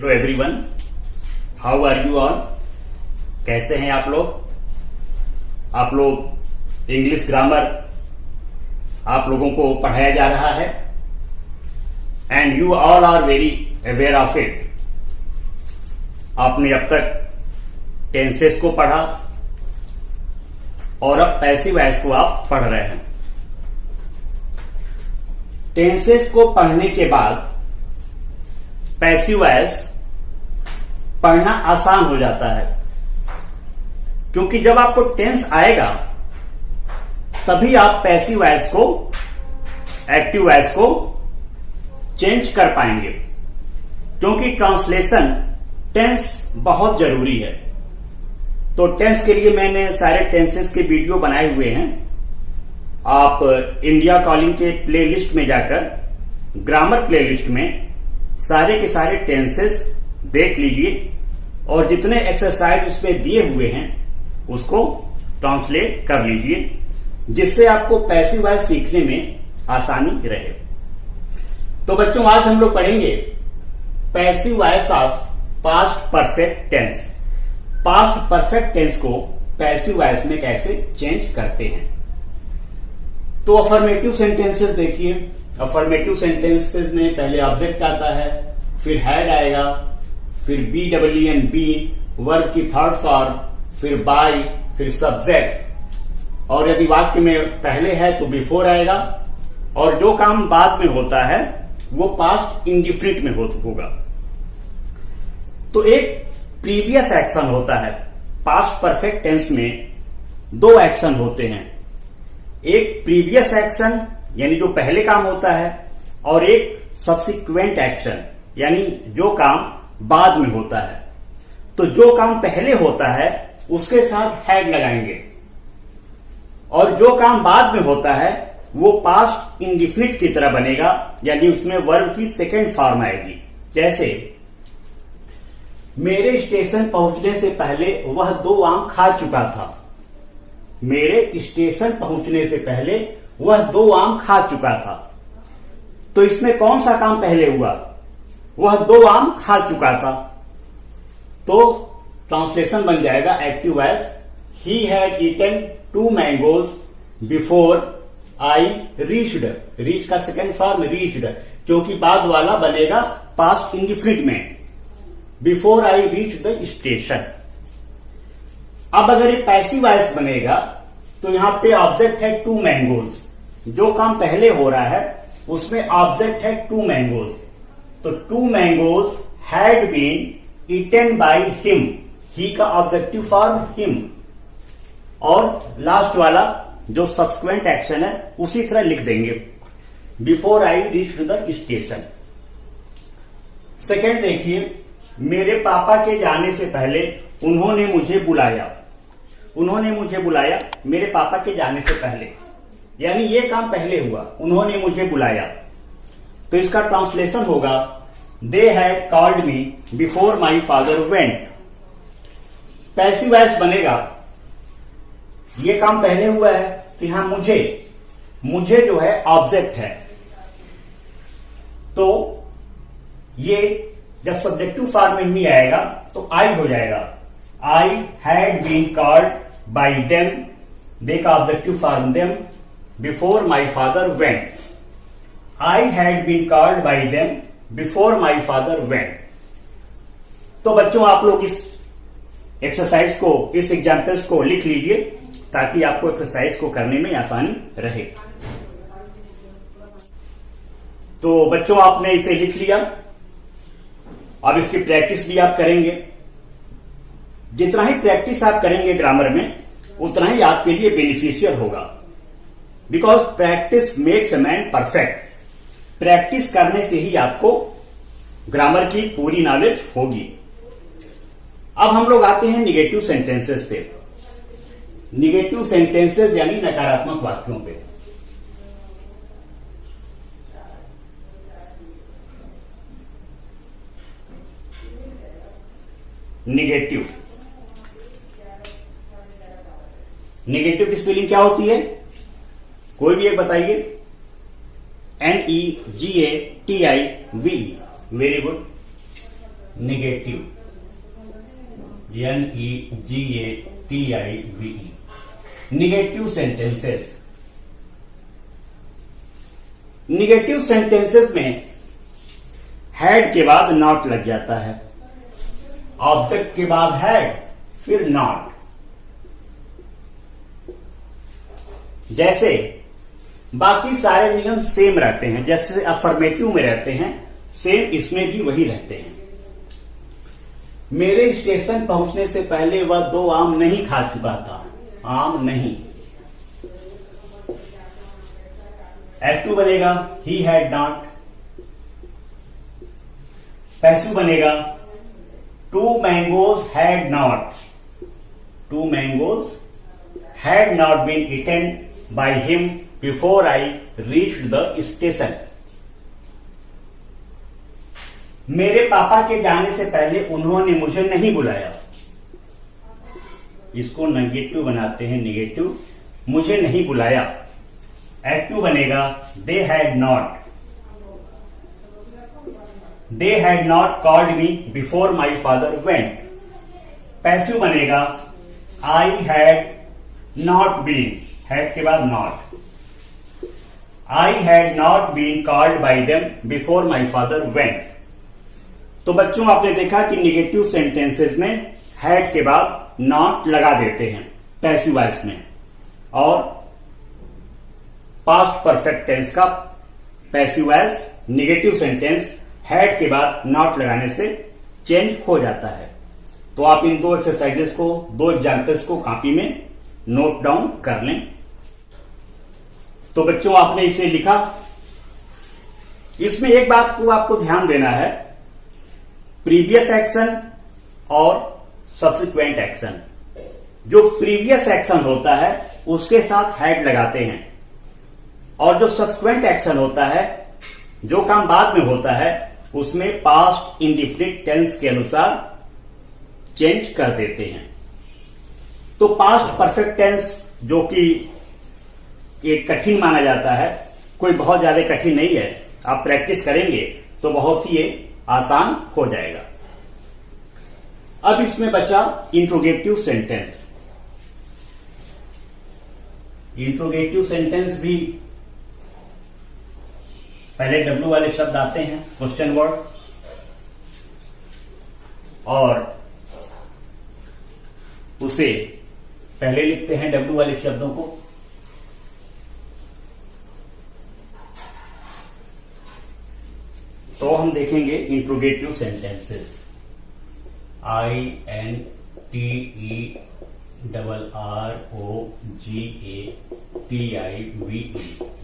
To everyone. How are you all? कैसे हैं आप लोग? आप लोग इंग्लिश ग्रामर आप लोगों को पढ़ाया जा रहा है and you all are very aware of it. आपने अब तक टेंसेस को पढ़ा और अब पैसिव वॉइस को आप पढ़ रहे हैं। टेंसेस को पढ़ने के बाद पैसिव वॉइस पढ़ना आसान हो जाता है, क्योंकि जब आपको टेंस आएगा तभी आप पैसिव वॉइस को एक्टिव वॉइस को चेंज कर पाएंगे, क्योंकि ट्रांसलेशन टेंस बहुत जरूरी है। तो टेंस के लिए मैंने सारे टेंसेस के वीडियो बनाए हुए हैं। आप इंडिया कॉलिंग के प्लेलिस्ट में जाकर ग्रामर प्लेलिस्ट में सारे के सारे टेंसेस देख लीजिए और जितने एक्सरसाइज उसमें दिए हुए हैं उसको ट्रांसलेट कर लीजिए, जिससे आपको पैसिव वॉइस सीखने में आसानी रहे। तो बच्चों, आज हम लोग पढ़ेंगे passive voice of past perfect tense. Past perfect tense को पैसिव वॉइस में कैसे चेंज करते हैं। तो अफर्मेटिव सेंटेंसेस देखिए। अफर्मेटिव सेंटेंसेस में पहले ऑब्जेक्ट आता है, फिर हैड आएगा, फिर B W N B, verb की थर्ड फॉर्म, फिर बाय, फिर सब्जेक्ट, और यदि वाक्य में पहले है तो बिफोर आएगा, और जो काम बाद में होता है वो पास्ट इंडिफिनिट में होगा। तो एक प्रीवियस एक्शन होता है। पास्ट परफेक्ट टेंस में दो एक्शन होते हैं, एक प्रीवियस एक्शन यानी जो पहले काम होता है, और एक सब्सिक्वेंट एक्शन यानी जो काम बाद में होता है। तो जो काम पहले होता है उसके साथ हैड लगाएंगे, और जो काम बाद में होता है वो पास्ट इंडिफिनिट की तरह बनेगा, यानी उसमें वर्ब की सेकेंड फॉर्म आएगी। जैसे मेरे स्टेशन पहुंचने से पहले वह 2 आम खा चुका था। मेरे स्टेशन पहुंचने से पहले वह 2 आम खा चुका था। तो इसमें कौन सा काम पहले हुआ? वह 2 आम खा चुका था। तो ट्रांसलेशन बन जाएगा active voice, he had eaten 2 mangoes before I reached. Reach का सेकेंड फॉर्म रीच्ड, क्योंकि बाद वाला बनेगा पास्ट इंडिफिनिट में, before I reach the station. अब अगर ये पैसिव वॉइस बनेगा तो यहां पे ऑब्जेक्ट है 2 मैंगोज। जो काम पहले हो रहा है उसमें ऑब्जेक्ट है 2 मैंगोज। तो 2 mangoes had been eaten by him. He का ऑब्जेक्टिव फॉर्म हिम, और लास्ट वाला जो सब्सिक्वेंट एक्शन है उसी तरह लिख देंगे, before I reach the station. Second देखिए, मेरे पापा के जाने से पहले उन्होंने मुझे बुलाया। उन्होंने मुझे बुलाया मेरे पापा के जाने से पहले, यानी ये काम पहले हुआ, उन्होंने मुझे बुलाया। तो इसका ट्रांसलेशन होगा they had called me before my father went. Passive voice बनेगा, ये काम पहले हुआ है तो यहां मुझे जो है ऑब्जेक्ट है, तो ये जब सब्जेक्टिव फॉर्म में मी आएगा तो आई हो जाएगा। I had been called by them, they का objective form them, before my father went. I had been called by them before my father went. तो बच्चों, आप लोग इस एक्सरसाइज को, इस एग्जाम्पल्स को लिख लीजिए ताकि आपको एक्सरसाइज को करने में आसानी रहे। तो बच्चों, आपने इसे लिख लिया। अब इसकी प्रैक्टिस भी आप करेंगे। जितना ही प्रैक्टिस आप करेंगे ग्रामर में उतना ही आपके लिए बेनिफिशियल होगा, because practice makes a man perfect. Practice करने से ही आपको ग्रामर की पूरी नॉलेज होगी। अब हम लोग आते हैं निगेटिव सेंटेंसेस पे। निगेटिव सेंटेंसेस यानी नकारात्मक वाक्यों पे। निगेटिव की स्पेलिंग क्या होती है? कोई भी एक बताइए। NEGATIV। Very good. Negative, NEGATIVE, negative sentences. Negative sentences में हैड के बाद नॉट लग जाता है, ऑब्जेक्ट के बाद हैड फिर नॉट। जैसे बाकी सारे नियम सेम रहते हैं, जैसे अफर्मेटिव में रहते हैं सेम इसमें भी वही रहते हैं। मेरे स्टेशन पहुंचने से पहले वह 2 आम नहीं खा चुका था, आम नहीं। एक्टिव बनेगा ही हैड नॉट, पैसिव बनेगा 2 mangoes had not, 2 mangoes had not been eaten by him before I reached the station. मेरे पापा के जाने से पहले उन्होंने मुझे नहीं बुलाया, इसको नेगेटिव बनाते हैं, नेगेटिव, मुझे नहीं बुलाया। एक्टिव बनेगा they had not, they had not called me before my father went. Passive बनेगा I had not been, had के बाद not, I had not been called by them before my father went. तो बच्चों आपने देखा कि negative sentences में had के बाद नॉट लगा देते हैं पैसिव वॉइस में, और पास्ट परफेक्ट टेंस का passive voice negative sentence had के बाद नॉट लगाने से चेंज हो जाता है। तो आप इन 2 एक्सरसाइजेस को, 2 एग्जाम्पल्स को कॉपी में नोट डाउन कर लें। तो बच्चों आपने इसे लिखा। इसमें एक बात को आपको ध्यान देना है, प्रीवियस एक्शन और सब्सिक्वेंट एक्शन। जो प्रीवियस एक्शन होता है उसके साथ हैड लगाते हैं, और जो सब्सिक्वेंट एक्शन होता है, जो काम बाद में होता है, उसमें पास्ट इंडिफिनिट टेंस के अनुसार चेंज कर देते हैं। तो पास्ट परफेक्ट टेंस जो कि एक कठिन माना जाता है, कोई बहुत ज्यादा कठिन नहीं है, आप प्रैक्टिस करेंगे तो बहुत ही आसान हो जाएगा। अब इसमें बचा इंट्रोगेटिव सेंटेंस। इंट्रोगेटिव सेंटेंस भी पहले डब्ल्यू वाले शब्द आते हैं, क्वेश्चन वर्ड, और उसे पहले लिखते हैं डब्ल्यू वाले शब्दों को, तो हम देखेंगे interrogative sentences. INTERROGATIVE,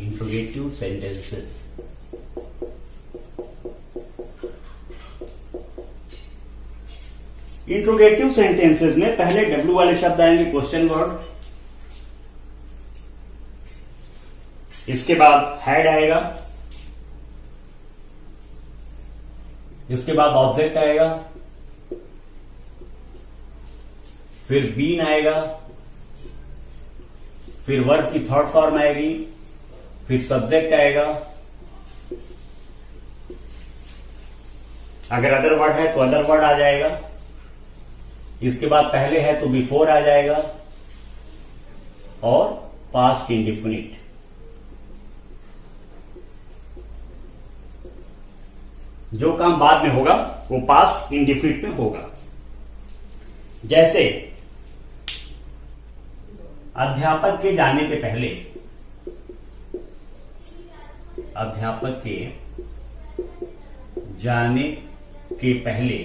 interrogative sentences. Interrogative sentences में पहले डब्ल्यू वाले शब्द आएंगे, क्वेश्चन वर्ड, इसके बाद हैड आएगा, इसके बाद ऑब्जेक्ट आएगा, फिर बीन आएगा, फिर वर्ब की थर्ड फॉर्म आएगी, फिर सब्जेक्ट आएगा, अगर अदर वर्ड है तो अदर वर्ड आ जाएगा, इसके बाद पहले है तो बिफोर आ जाएगा, और पास्ट इंडिफिनिट। जो काम बाद में होगा वो पास्ट इंडिफिनिट में होगा। जैसे अध्यापक के जाने के पहले, अध्यापक के जाने के पहले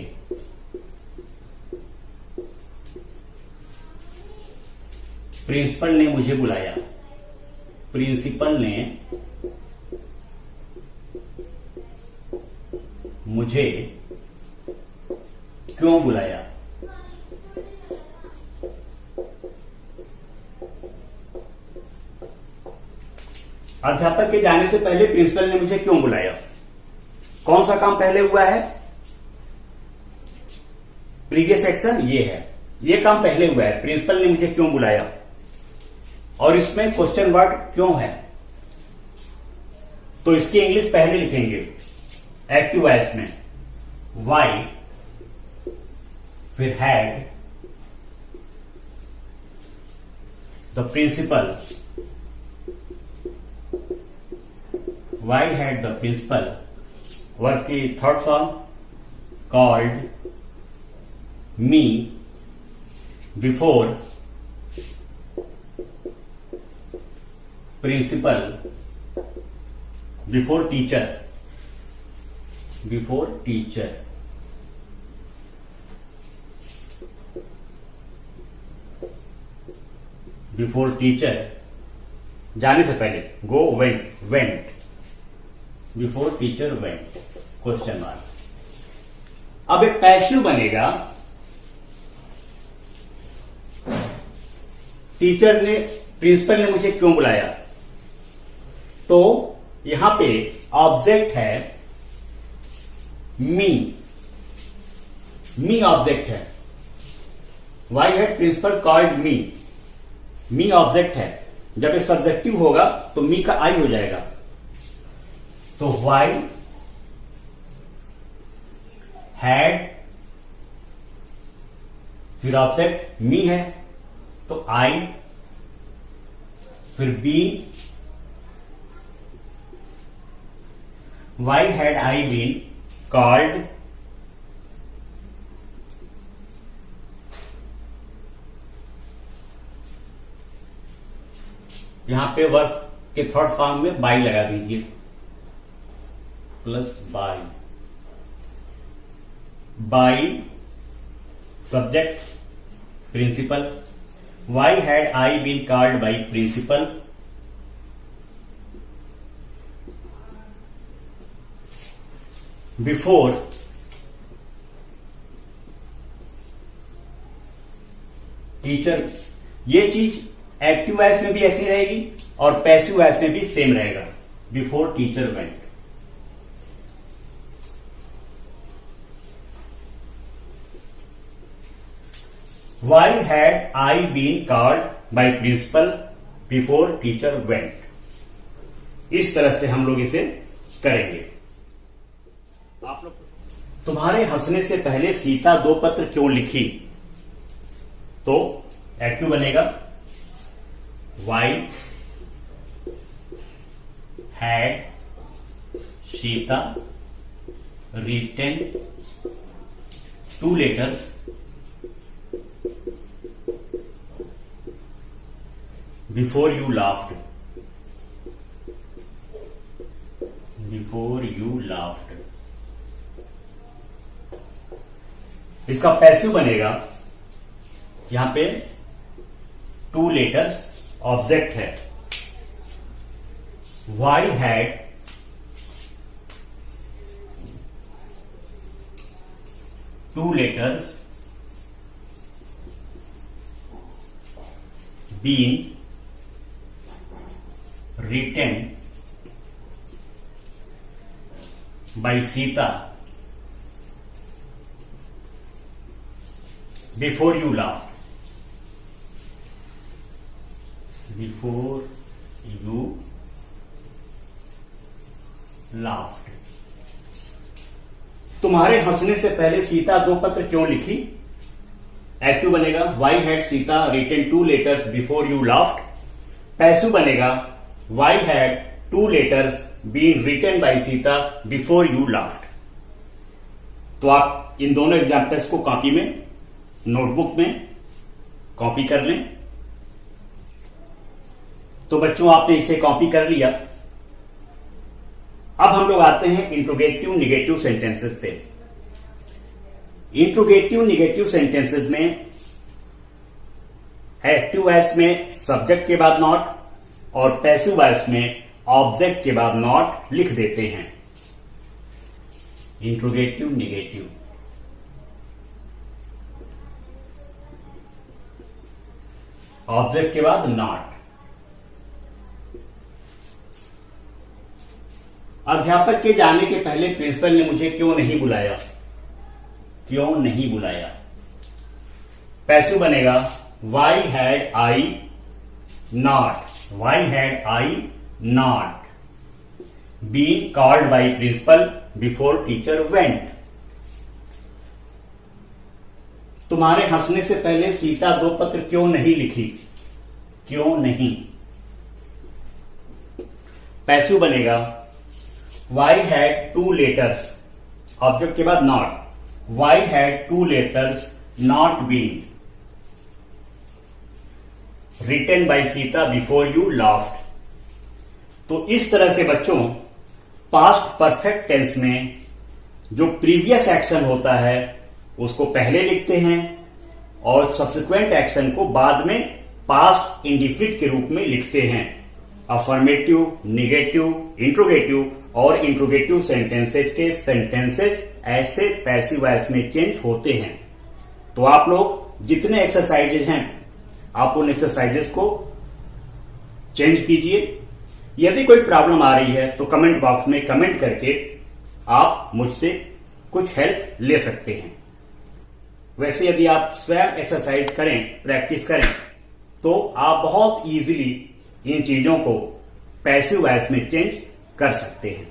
प्रिंसिपल ने मुझे बुलाया, प्रिंसिपल ने मुझे क्यों बुलाया। अध्यापक के जाने से पहले प्रिंसिपल ने मुझे क्यों बुलाया। कौन सा काम पहले हुआ है? प्रीवियस एक्शन ये है, ये काम पहले हुआ है, प्रिंसिपल ने मुझे क्यों बुलाया। और इसमें क्वेश्चन वर्ड क्यों है, तो इसकी इंग्लिश पहले लिखेंगे एक्टिव वॉइस में, वाई फिर had the principal, why had the principal, verb की third form called me before principal, before teacher, before teacher, before teacher जाने से पहले, go went, went, before teacher went, question mark. अब एक passive बनेगा, teacher ने, principal ने मुझे क्यों बुलाया, तो यहां पे ऑब्जेक्ट है मी, मी ऑब्जेक्ट है, why had principal called me, me object है। जब ये सब्जेक्टिव होगा तो मी का आई हो जाएगा, तो वाई हैड, फिर ऑब्जेक्ट मी है तो आई, फिर be, why had I been called, यहां पे वर्ब के थर्ड फॉर्म में बाई लगा दीजिए, plus by, by subject principal, why had I been called by principal, before teacher, ये चीज एक्टिव वॉइस में भी ऐसी रहेगी और पैसिव वॉइस में भी सेम रहेगा, before teacher went. Why had I been called by principal before teacher went? इस तरह से हम लोग इसे करेंगे। आप लोग, तुम्हारे हंसने से पहले सीता 2 पत्र क्यों लिखी, तो एक्टिव बनेगा, Why had Sita written 2 letters before you laughed, before you laughed। इसका पैसिव बनेगा, यहां पे 2 लेटर्स ऑब्जेक्ट है, why had two letters been written by Sita before you laughed, before you laughed। तुम्हारे हंसने से पहले सीता 2 पत्र क्यों लिखी, एक्टिव बनेगा, why had Sita written 2 letters before you laughed, passive बनेगा, why had 2 letters been written by Sita before you laughed. तो आप इन दोनों एग्जाम्पल्स को कॉपी में, नोटबुक में कॉपी कर लें। तो बच्चों, आपने इसे कॉपी कर लिया। अब हम लोग आते हैं इंट्रोगेटिव निगेटिव सेंटेंसेस पे। इंट्रोगेटिव निगेटिव सेंटेंसेस में एक्टिव वॉइस में सब्जेक्ट के बाद नॉट और पैसिव वॉइस में ऑब्जेक्ट के बाद नॉट लिख देते हैं। इंट्रोगेटिव निगेटिव, ऑब्जेक्ट के बाद नॉट। अध्यापक के जाने के पहले प्रिंसिपल ने मुझे क्यों नहीं बुलाया, क्यों नहीं बुलाया, पैसिव बनेगा, why had I not, why had I not been called by principal before teacher went. तुम्हारे हंसने से पहले सीता 2 पत्र क्यों नहीं लिखी? क्यों नहीं? पैसिव बनेगा वाई हैड 2 लेटर्स, ऑब्जेक्ट के बाद not, why had 2 letters not been written by Sita before you laughed. तो इस तरह से बच्चों पास्ट परफेक्ट टेंस में जो प्रीवियस एक्शन होता है उसको पहले लिखते हैं और सब्सिक्वेंट एक्शन को बाद में पास्ट इंडिफिनिट के रूप में लिखते हैं। अफर्मेटिव, निगेटिव, इंट्रोगेटिव और इंट्रोगेटिव सेंटेंसेज के सेंटेंसेज ऐसे पैसिव वॉइस में चेंज होते हैं। तो आप लोग जितने एक्सरसाइजेज हैं आप उन एक्सरसाइजेस को चेंज कीजिए। यदि कोई प्रॉब्लम आ रही है तो कमेंट बॉक्स में कमेंट करके आप मुझसे कुछ हेल्प ले सकते हैं। वैसे यदि आप स्वयं एक्सरसाइज करें, प्रैक्टिस करें तो आप बहुत इजीली इन चीजों को पैसिव वॉइस में चेंज कर सकते हैं।